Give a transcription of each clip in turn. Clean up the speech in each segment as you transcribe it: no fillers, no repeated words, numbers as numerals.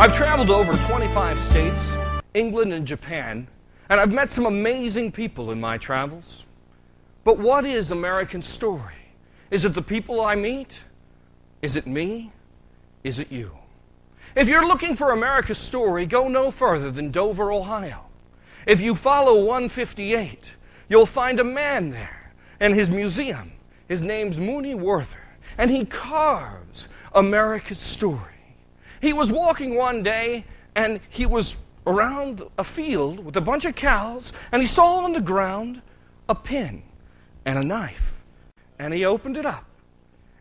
I've traveled to over 25 states, England and Japan, and I've met some amazing people in my travels. But what is American story? Is it the people I meet? Is it me? Is it you? If you're looking for America's story, go no further than Dover, Ohio. If you follow 158, you'll find a man there in his museum. His name's Mooney Werther, and he carves America's story. He was walking one day, and he was around a field with a bunch of cows, and he saw on the ground a pin and a knife. And he opened it up,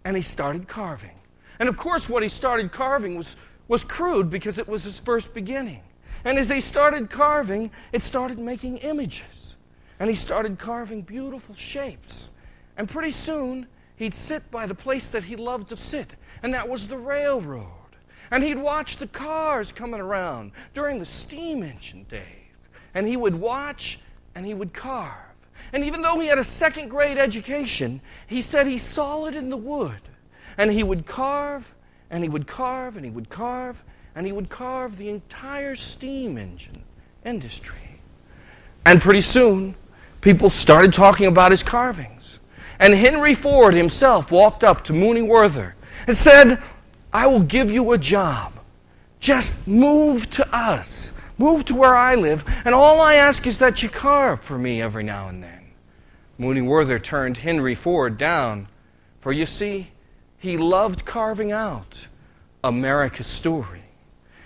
and he started carving. And of course, what he started carving was crude because it was his first beginning. And as he started carving, it started making images. And he started carving beautiful shapes. And pretty soon, he'd sit by the place that he loved to sit, and that was the railroad. And he'd watch the cars coming around during the steam engine days. And he would watch and he would carve. And even though he had a second-grade education, he said he saw it in the wood. And he would carve, and he would carve, and he would carve, and he would carve the entire steam engine industry. And pretty soon, people started talking about his carvings. And Henry Ford himself walked up to Mooney Werther and said, "I will give you a job. Just move to us. Move to where I live, and all I ask is that you carve for me every now and then." Mooney Werther turned Henry Ford down, for you see, he loved carving out America's story.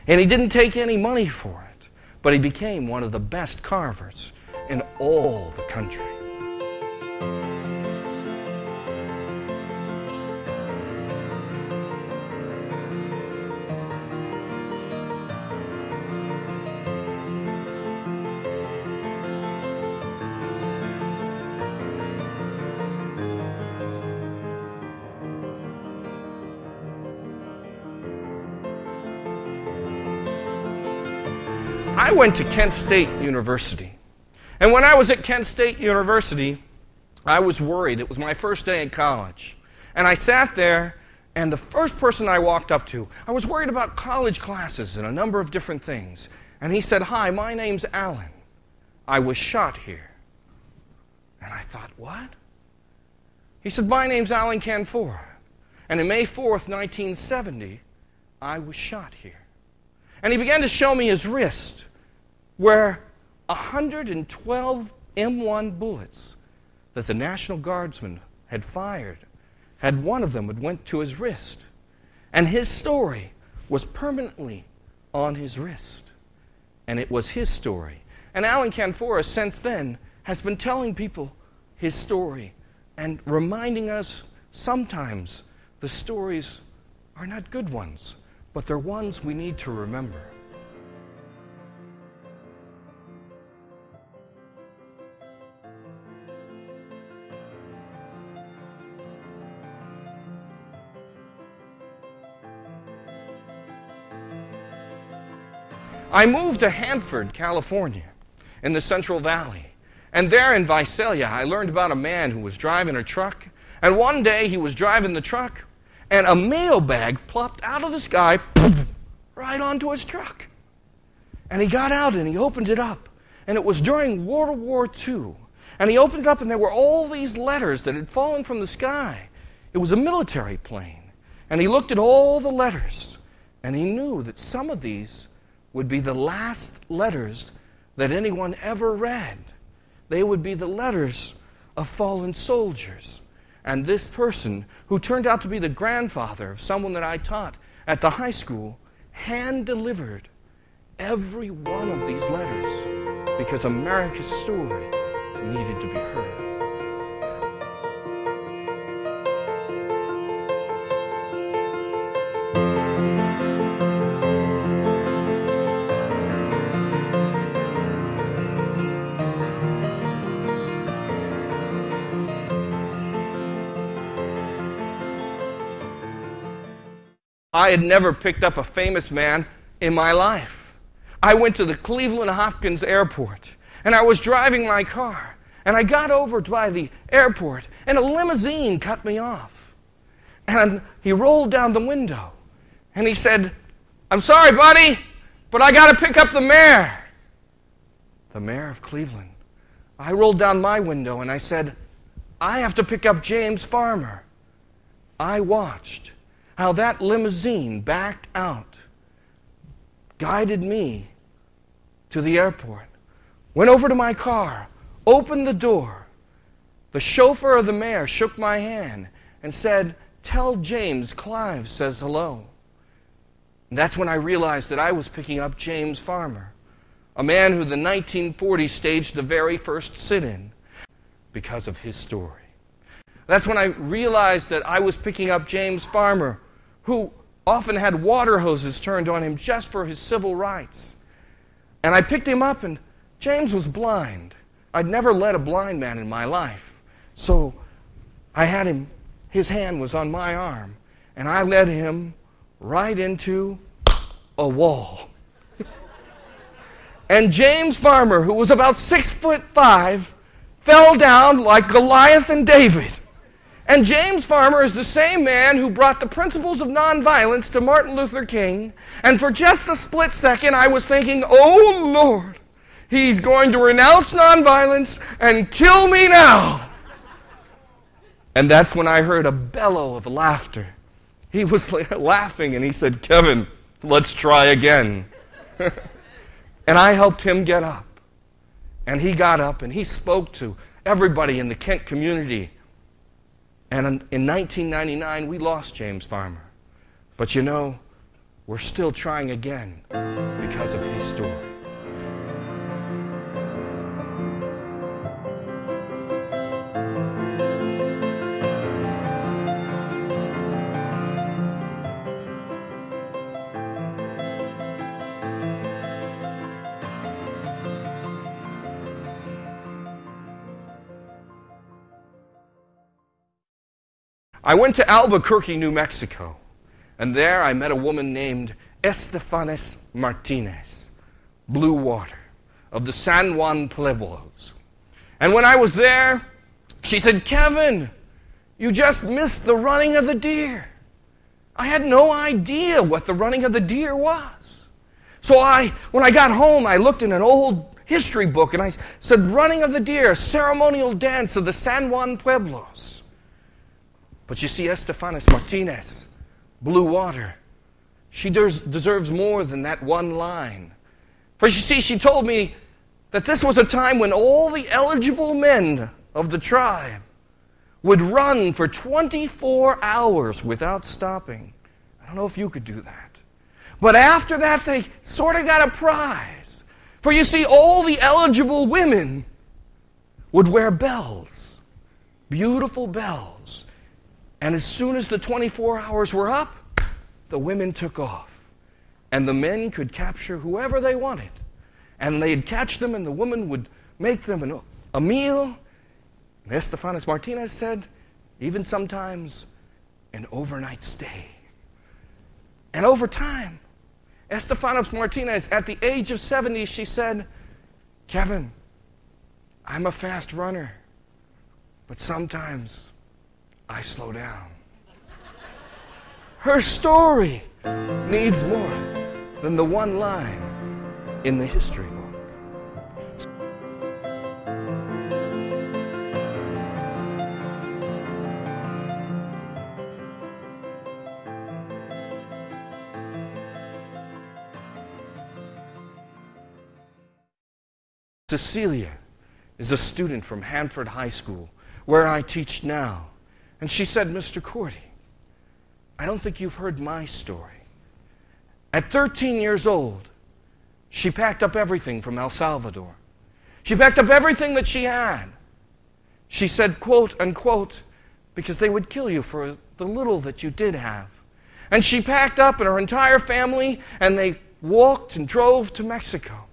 And he didn't take any money for it, but he became one of the best carvers in all the country. I went to Kent State University. And when I was at Kent State University, I was worried. It was my first day in college. And I sat there, and the first person I walked up to, I was worried about college classes and a number of different things. And he said, "Hi, my name's Alan. I was shot here." And I thought, what? He said, "My name's Alan Canfor. And on May 4th, 1970, I was shot here." And he began to show me his wrist, where 112 M1 bullets that the National Guardsmen had fired, had one of them had went to his wrist. And his story was permanently on his wrist. And it was his story. And Alan Canfor, since then, has been telling people his story and reminding us sometimes the stories are not good ones, but they're ones we need to remember. I moved to Hanford, California, in the Central Valley. And there in Visalia, I learned about a man who was driving a truck. And one day he was driving the truck, and a mailbag plopped out of the sky right onto his truck. And he got out and he opened it up. And it was during World War II. And he opened it up and there were all these letters that had fallen from the sky. It was a military plane. And he looked at all the letters. And he knew that some of these would be the last letters that anyone ever read. They would be the letters of fallen soldiers. And this person, who turned out to be the grandfather of someone that I taught at the high school, hand-delivered every one of these letters because America's story needed to be heard. I had never picked up a famous man in my life. I went to the Cleveland Hopkins Airport, and I was driving my car, and I got over by the airport, and a limousine cut me off. And he rolled down the window, and he said, "I'm sorry, buddy, but I got to pick up the mayor." The mayor of Cleveland. I rolled down my window and I said, "I have to pick up James Farmer." I watched how that limousine backed out, guided me to the airport, went over to my car, opened the door. The chauffeur of the mayor shook my hand and said, "Tell James Clive says hello." And that's when I realized that I was picking up James Farmer, a man who in the 1940s staged the very first sit-in because of his story. That's when I realized that I was picking up James Farmer, who often had water hoses turned on him just for his civil rights. And I picked him up, and James was blind. I'd never led a blind man in my life. So I had him, his hand was on my arm, and I led him right into a wall. And James Farmer, who was about 6'5", fell down like Goliath and David. And James Farmer is the same man who brought the principles of nonviolence to Martin Luther King. And for just a split second, I was thinking, "Oh, Lord, he's going to renounce nonviolence and kill me now." And that's when I heard a bellow of laughter. He was laughing, and he said, "Kevin, let's try again." And I helped him get up. And he got up, and he spoke to everybody in the Kent community. And in 1999, we lost James Farmer. But you know, we're still trying again because of his story. I went to Albuquerque, New Mexico, and there I met a woman named Estefanis Martinez, Blue Water, of the San Juan Pueblos. And when I was there, she said, "Kevin, you just missed the running of the deer." I had no idea what the running of the deer was. So when I got home, I looked in an old history book, and I said, "Running of the deer, a ceremonial dance of the San Juan Pueblos." But you see, Estefanis Martinez, Blue Water, she deserves more than that one line. For you see, she told me that this was a time when all the eligible men of the tribe would run for 24 hours without stopping. I don't know if you could do that. But after that, they sort of got a prize. For you see, all the eligible women would wear bells, beautiful bells. And as soon as the 24 hours were up, the women took off. And the men could capture whoever they wanted. And they'd catch them, and the woman would make them a meal. And Estefanis Martinez said, even sometimes an overnight stay. And over time, Estefanis Martinez, at the age of 70, she said, "Kevin, I'm a fast runner, but sometimes I slow down." Her story needs more than the one line in the history book. Cecilia is a student from Hanford High School, where I teach now. And she said, "Mr. Cordi, I don't think you've heard my story." At 13 years old, she packed up everything from El Salvador. She packed up everything that she had. She said, quote, unquote, because they would kill you for the little that you did have. And she packed up and her entire family, and they walked and drove to Mexico.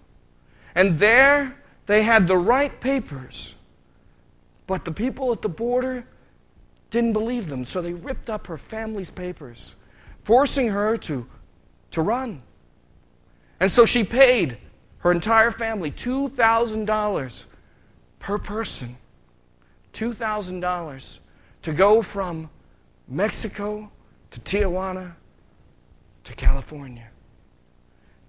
And there they had the right papers, but the people at the border didn't believe them, so they ripped up her family's papers, forcing her to run. And so she paid her entire family $2,000 per person, $2,000 to go from Mexico to Tijuana to California.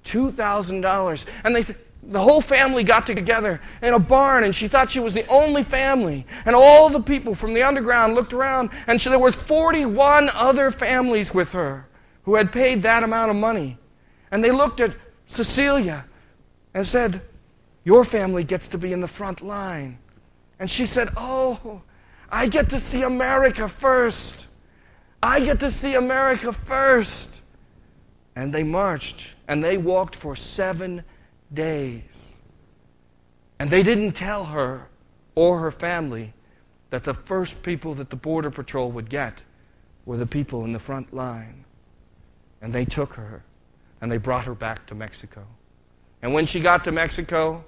$2,000. And the whole family got together in a barn, and she thought she was the only family. And all the people from the underground looked around, and there was 41 other families with her who had paid that amount of money. And they looked at Cecilia and said, "Your family gets to be in the front line." And she said, "Oh, I get to see America first. I get to see America first." And they marched, and they walked for 7 days. And they didn't tell her or her family that the first people that the Border Patrol would get were the people in the front line. And they took her, and they brought her back to Mexico. And when she got to Mexico,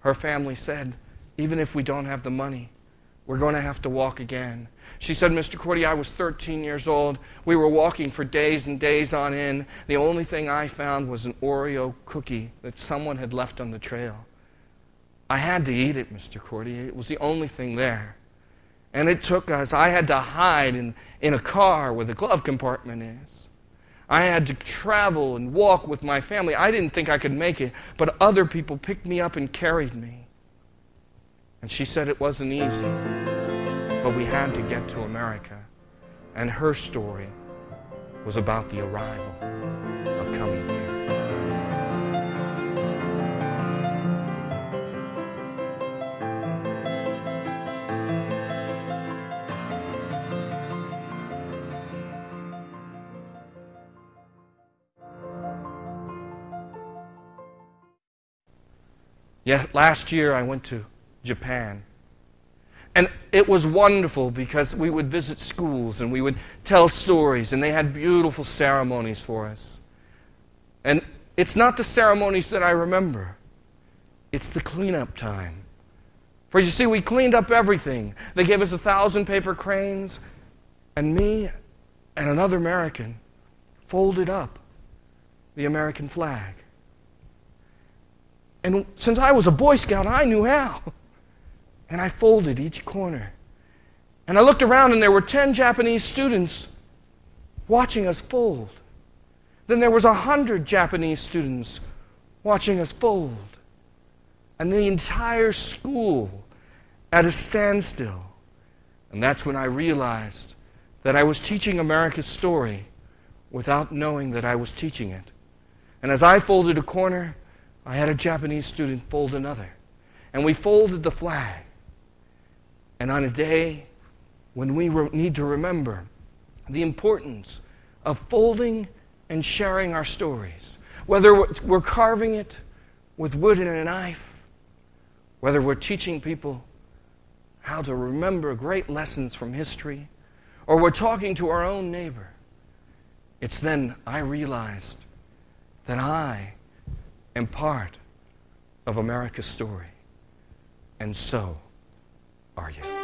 her family said, "Even if we don't have the money, we're going to have to walk again." She said, "Mr. Cordi, I was 13 years old. We were walking for days and days on end. The only thing I found was an Oreo cookie that someone had left on the trail. I had to eat it, Mr. Cordi. It was the only thing there. And it took us. I had to hide in a car where the glove compartment is. I had to travel and walk with my family. I didn't think I could make it, but other people picked me up and carried me." And she said it wasn't easy, but we had to get to America. And her story was about the arrival of coming here. Yeah, last year I went to Japan. And it was wonderful because we would visit schools and we would tell stories, and they had beautiful ceremonies for us. And it's not the ceremonies that I remember. It's the cleanup time. For you see, we cleaned up everything. They gave us 1,000 paper cranes, and me and another American folded up the American flag. And since I was a Boy Scout, I knew how. And I folded each corner. And I looked around, and there were 10 Japanese students watching us fold. Then there was 100 Japanese students watching us fold. And the entire school at a standstill. And that's when I realized that I was teaching America's story without knowing that I was teaching it. And as I folded a corner, I had a Japanese student fold another. And we folded the flag. And on a day when we need to remember the importance of folding and sharing our stories, whether we're carving it with wood and a knife, whether we're teaching people how to remember great lessons from history, or we're talking to our own neighbor, it's then I realized that I am part of America's story. And so are you.